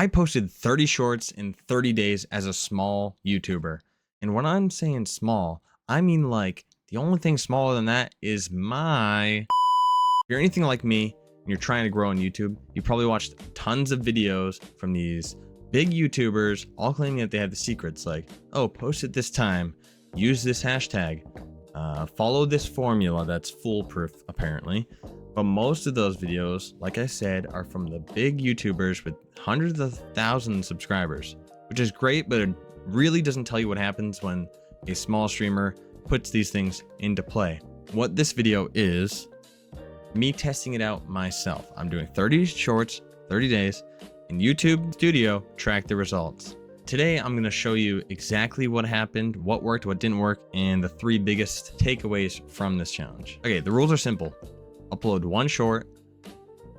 I posted 30 shorts in 30 days as a small YouTuber. And when I'm saying small, I mean like the only thing smaller than that is my... If you're anything like me and you're trying to grow on YouTube, you probably watched tons of videos from these big YouTubers all claiming that they have the secrets like, oh, post it this time, use this hashtag, follow this formula that's foolproof apparently. But most of those videos, like I said, are from the big YouTubers with hundreds of thousands of subscribers, which is great, but it really doesn't tell you what happens when a small streamer puts these things into play. What this video is, me testing it out myself. I'm doing 30 shorts, 30 days, and YouTube Studio track the results. Today, I'm going to show you exactly what happened, what worked, what didn't work, and the 3 biggest takeaways from this challenge. Okay, the rules are simple. Upload 1 short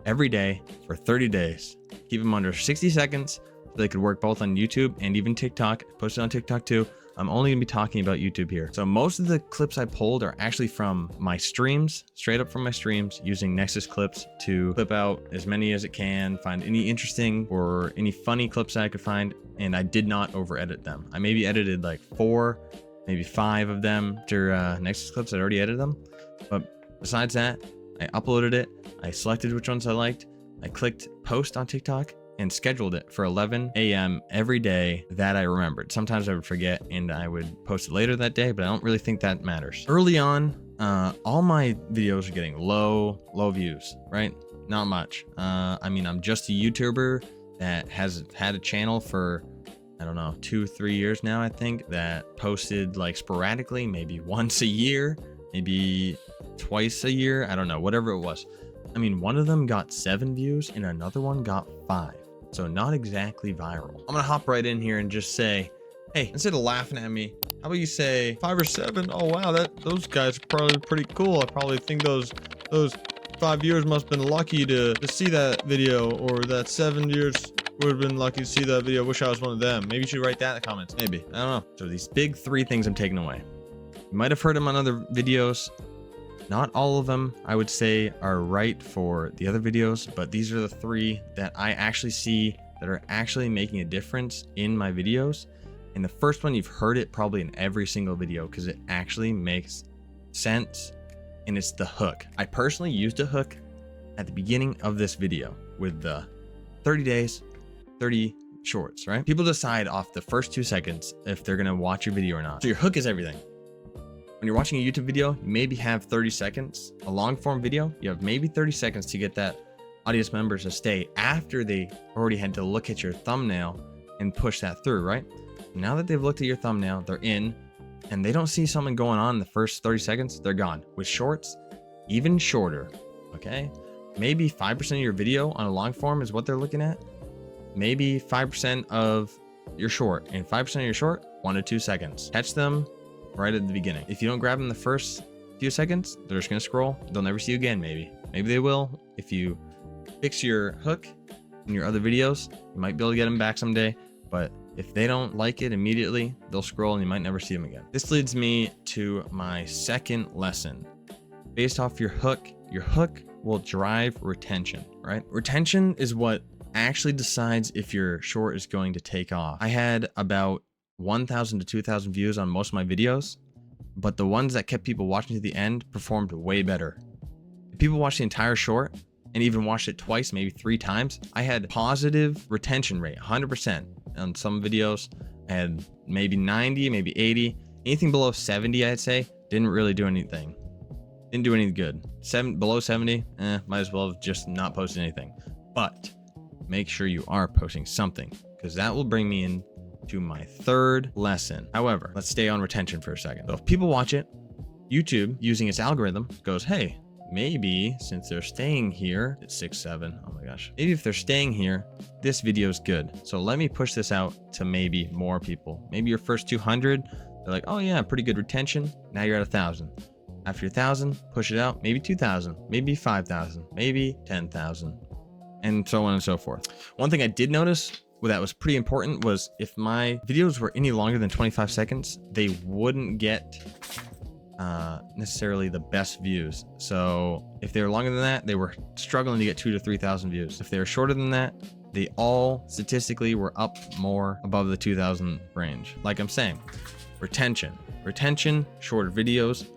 every day for 30 days. Keep them under 60 seconds so they could work both on YouTube and even TikTok. Post it on TikTok too. I'm only gonna be talking about YouTube here. So most of the clips I pulled are actually from my streams, straight up from my streams, using Nexus Clips to clip out as many as it can, find any interesting or any funny clips I could find, and I did not over edit them. I maybe edited like 4, maybe 5 of them to Nexus Clips. I'd already edited them, but besides that, I uploaded it, I selected which ones I liked, I clicked post on TikTok and scheduled it for 11 a.m. every day that I remembered. Sometimes I would forget and I would post it later that day, but I don't really think that matters. Early on, all my videos are getting low views, right? Not much. I mean, I'm just a YouTuber that has had a channel for, I don't know, 2-3 years now, I think, that posted like sporadically, maybe once a year, maybe twice a year, I don't know, whatever it was. I mean, one of them got 7 views and another one got 5, so not exactly viral. I'm gonna hop right in here and just say, hey, instead of laughing at me, how about you say 5 or 7? Oh wow, those guys are probably pretty cool. I probably think those 5 viewers must have been lucky to see that video, or that 7 viewers would have been lucky to see that video. Wish I was one of them. Maybe you should write that in the comments. Maybe, I don't know. So these big 3 things I'm taking away. You might have heard them on other videos. Not all of them, I would say, are right for the other videos, but these are the 3 that I actually see that are actually making a difference in my videos. And the first one, you've heard it probably in every single video because it actually makes sense, and it's the hook. I personally used a hook at the beginning of this video with the 30 days, 30 shorts, right? People decide off the first 2 seconds if they're gonna watch your video or not. So your hook is everything. When you're watching a YouTube video, you maybe have 30 seconds. A long form video, you have maybe 30 seconds to get that audience members to stay after they already had to look at your thumbnail and push that through, right? Now that they've looked at your thumbnail, they're in, and they don't see something going on in the first 30 seconds, they're gone. With shorts, even shorter, okay? Maybe 5% of your video on a long form is what they're looking at. Maybe 5% of your short, and 5% of your short, 1 to 2 seconds. Catch them right at the beginning. If you don't grab them the first few seconds, they're just gonna scroll. They'll never see you again. Maybe they will. If you fix your hook in your other videos, you might be able to get them back someday, but if they don't like it immediately, they'll scroll and you might never see them again. This leads me to my second lesson. Based off your hook will drive retention, right? Retention is what actually decides if your short is going to take off. I had about 1,000 to 2,000 views on most of my videos, but the ones that kept people watching to the end performed way better. If people watched the entire short and even watched it twice, maybe 3 times, I had positive retention rate, 100%. On some videos, I had maybe 90, maybe 80. Anything below 70, I'd say, didn't really do anything. Didn't do any good. Below 70, might as well have just not posted anything. But make sure you are posting something, because that will bring me in to my third lesson. However, let's stay on retention for a second. So if people watch it, YouTube, using its algorithm, goes, hey, maybe since they're staying here at 6, 7, oh my gosh, maybe if they're staying here, this video is good. So let me push this out to maybe more people. Maybe your first 200, they're like, oh yeah, pretty good retention. Now you're at 1,000. After 1,000, push it out, maybe 2,000, maybe 5,000, maybe 10,000, and so on and so forth. One thing I did notice that was pretty important was if my videos were any longer than 25 seconds, they wouldn't get necessarily the best views. So if they were longer than that, they were struggling to get 2,000 to 3,000 views. If they were shorter than that, they all statistically were up more above the 2000 range. Like I'm saying, retention, shorter videos,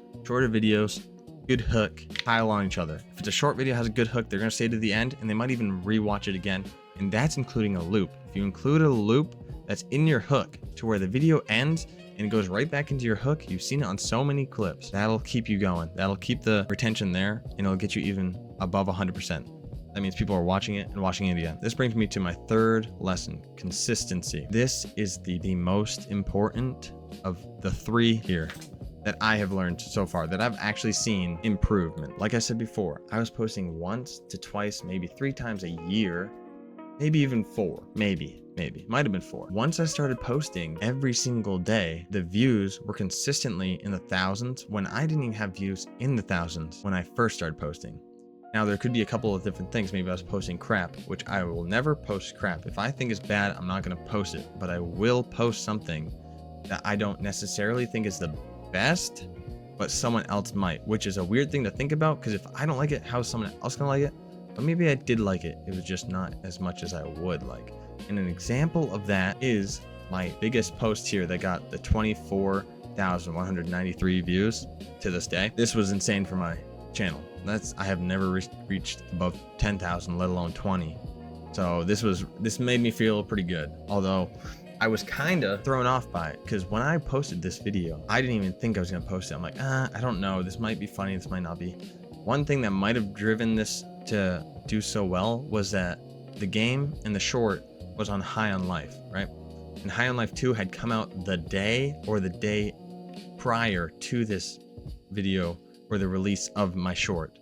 good hook, pile on each other. If it's a short video has a good hook, they're gonna stay to the end, and they might even rewatch it again. And that's including a loop. If you include a loop that's in your hook to where the video ends and goes right back into your hook, you've seen it on so many clips. That'll keep you going. That'll keep the retention there, and it'll get you even above 100%. That means people are watching it and watching it again. This brings me to my third lesson, consistency. This is the most important of the three here that I have learned so far, that I've actually seen improvement. Like I said before, I was posting once to twice, maybe 3 times a year, maybe even 4, maybe, might have been 4. Once I started posting every single day, the views were consistently in the thousands when I didn't even have views in the thousands when I first started posting. Now, there could be a couple of different things. Maybe I was posting crap, which I will never post crap. If I think it's bad, I'm not going to post it, but I will post something that I don't necessarily think is the best, but someone else might, which is a weird thing to think about, because if I don't like it, how is someone else going to like it? But maybe I did like it. It was just not as much as I would like. And an example of that is my biggest post here that got the 24,193 views to this day. This was insane for my channel. I have never reached above 10,000, let alone 20. So this made me feel pretty good. Although I was kind of thrown off by it, because when I posted this video, I didn't even think I was gonna post it. I'm like, I don't know. This might be funny. This might not be. One thing that might have driven this to do so well was that the game and the short was on High on Life, right? And High on Life 2 had come out the day or the day prior to this video, or the release of my short.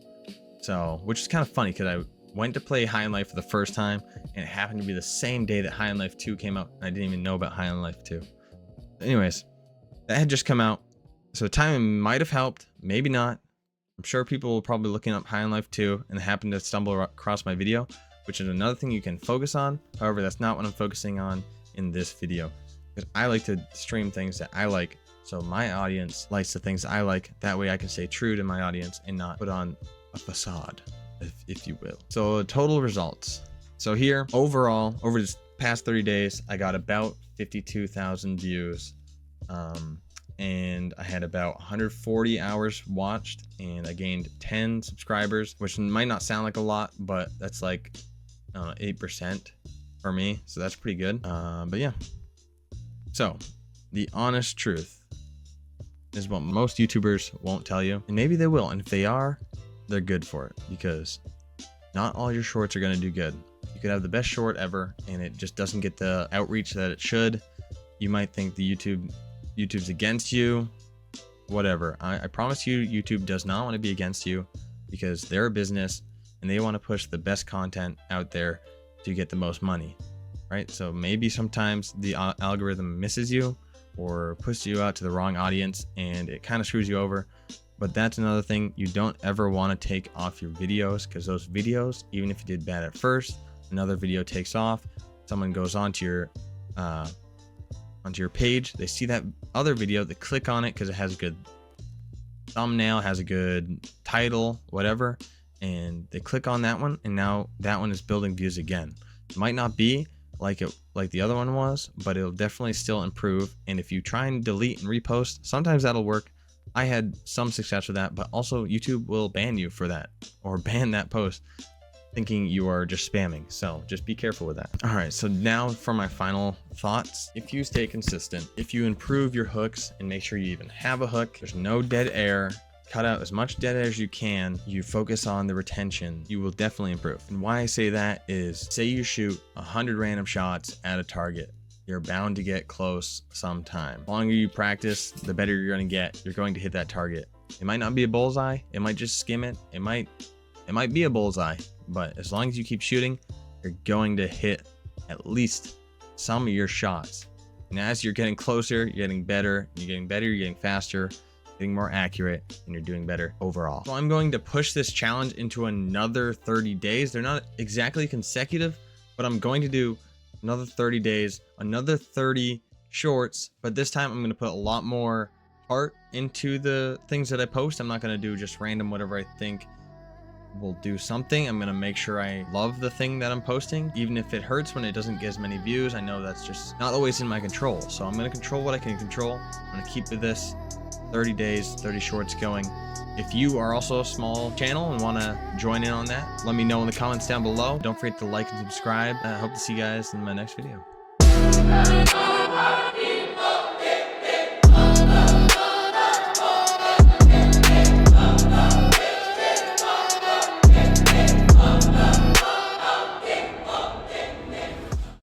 So, which is kind of funny, because I went to play High on Life for the first time, and it happened to be the same day that High on Life 2 came out, and I didn't even know about High on Life 2. Anyways, that had just come out, so the timing might have helped, maybe not. I'm sure people will probably looking up High on Life 2 and happen to stumble across my video, which is another thing you can focus on. However, that's not what I'm focusing on in this video, because I like to stream things that I like, so my audience likes the things I like. That way I can stay true to my audience and not put on a facade, if you will. So total results. So here, overall, over this past 30 days, I got about 52,000 views. And I had about 140 hours watched, and I gained 10 subscribers, which might not sound like a lot, but that's like 8% for me. So that's pretty good. But yeah. So the honest truth is what most YouTubers won't tell you, and maybe they will. And if they are, they're good for it, because not all your shorts are going to do good. You could have the best short ever, and it just doesn't get the outreach that it should. You might think the YouTube's against you, whatever. I promise you, YouTube does not want to be against you, because they're a business and they want to push the best content out there to get the most money, right? So maybe sometimes the algorithm misses you or pushes you out to the wrong audience, and it kind of screws you over. But that's another thing you don't ever want to take off your videos, because those videos, even if you did bad at first, another video takes off, someone goes onto your page, they see that other video, they click on it because it has a good thumbnail, has a good title, whatever, and they click on that one, and now that one is building views again. It might not be like the other one was, but it'll definitely still improve. And if you try and delete and repost, sometimes that'll work. I had some success with that, but also YouTube will ban you for that, or ban that post thinking you are just spamming. So just be careful with that. All right, so now for my final thoughts. If you stay consistent, if you improve your hooks and make sure you even have a hook, there's no dead air, cut out as much dead air as you can, you focus on the retention, you will definitely improve. And why I say that is, say you shoot 100 random shots at a target, you're bound to get close sometime. The longer you practice, the better you're going to get. You're going to hit that target. It might not be a bullseye, it might just skim it, it might be a bullseye, but as long as you keep shooting, you're going to hit at least some of your shots. And as you're getting closer, you're getting better, you're getting faster, getting more accurate, and you're doing better overall. So I'm going to push this challenge into another 30 days. They're not exactly consecutive, but I'm going to do another 30 days, another 30 shorts, but this time I'm going to put a lot more heart into the things that I post. I'm not going to do just random whatever I think will do something. I'm gonna make sure I love the thing that I'm posting, even if it hurts when it doesn't get as many views. I know that's just not always in my control, so I'm gonna control what I can control. I'm gonna keep this 30 days, 30 shorts going. If you are also a small channel and want to join in on that, let me know in the comments down below. Don't forget to like and subscribe. I hope to see you guys in my next video.